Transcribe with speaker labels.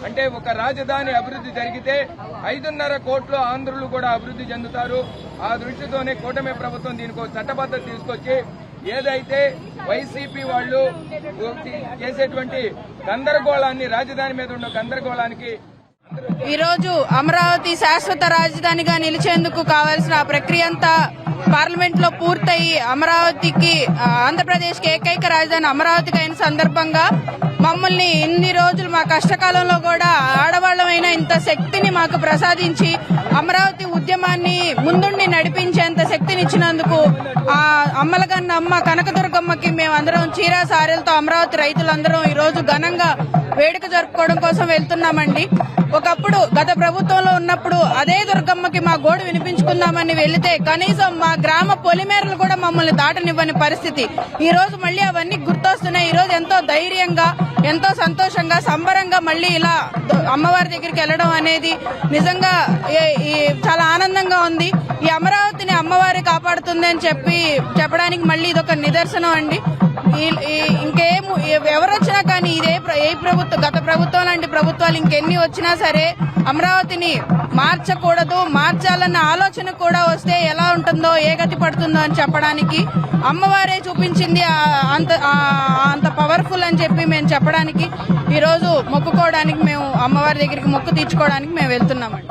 Speaker 1: అంటే ఒక రాజధాని అభివృద్ధి జరిగితే 5.5 కోట్ల ఆంధ్రులు కూడా అభివృద్ధి చెందుతారు. ఆ దృష్టితోనే కూటమి ప్రభుత్వం దీనికి చట్టబద్ధత తీసుకొచ్చి ఏదైతే వైసీపీ వాళ్ళు చేసేటువంటి గందరగోళాన్ని, రాజధాని మీద ఉన్న గందరగోళానికి
Speaker 2: ఈ రోజు అమరావతి శాశ్వత రాజధానిగా నిలిచేందుకు కావాల్సిన ప్రక్రియ అంతా పార్లమెంట్ లో పూర్తయి అమరావతికి, ఆంధ్రప్రదేశ్ కి ఏకైక రాజధాని అమరావతికి అయిన సందర్భంగా మమ్మల్ని ఇన్ని రోజులు మా కష్టకాలంలో కూడా ఆడవాళ్లమైన ఇంత శక్తిని మాకు ప్రసాదించి అమరావతి ఉద్యమాన్ని ముందుండి నడిపించేంత శక్తినిచ్చినందుకు ఆ అమ్మలగన్న అమ్మ కనకదుర్గమ్మకి మేమందరం చీరా సారెలతో అమరావతి రైతులందరం ఈ రోజు ఘనంగా వేడుక జరుపుకోవడం కోసం వెళ్తున్నామండి. ఒకప్పుడు గత ప్రభుత్వంలో ఉన్నప్పుడు అదే దుర్గమ్మకి మా గోడు వినిపించుకుందామని వెళితే కనీసం మా గ్రామ పొలిమేరలు కూడా మమ్మల్ని దాటనివ్వని పరిస్థితి. ఈ రోజు మళ్లీ అవన్నీ గుర్తొస్తున్నాయి. ఈ రోజు ఎంతో ధైర్యంగా, ఎంతో సంతోషంగా, సంబరంగా మళ్లీ ఇలా అమ్మవారి దగ్గరికి వెళ్లడం అనేది నిజంగా చాలా ఆనందంగా ఉంది. ఈ అమరావతిని అమ్మవారి కాపాడుతుంది అని చెప్పడానికి మళ్లీ ఇదొక నిదర్శనం అండి. ఇంకేం ఎవరొచ్చినా కానీ ఏ ప్రభుత్వం, గత ప్రభుత్వం లాంటి ప్రభుత్వాలు ఇంకెన్ని వచ్చినా సరే అమరావతిని మార్చకూడదు, మార్చాలన్న ఆలోచన కూడా వస్తే ఎలా ఉంటుందో, ఏ గతి పడుతుందో అని చెప్పడానికి అమ్మవారే చూపించింది అంత పవర్ఫుల్ అని చెప్పి మేము చెప్పడానికి ఈరోజు మొక్కుకోవడానికి, మేము అమ్మవారి దగ్గరికి మొక్కు తీర్చుకోవడానికి మేము వెళ్తున్నామండి.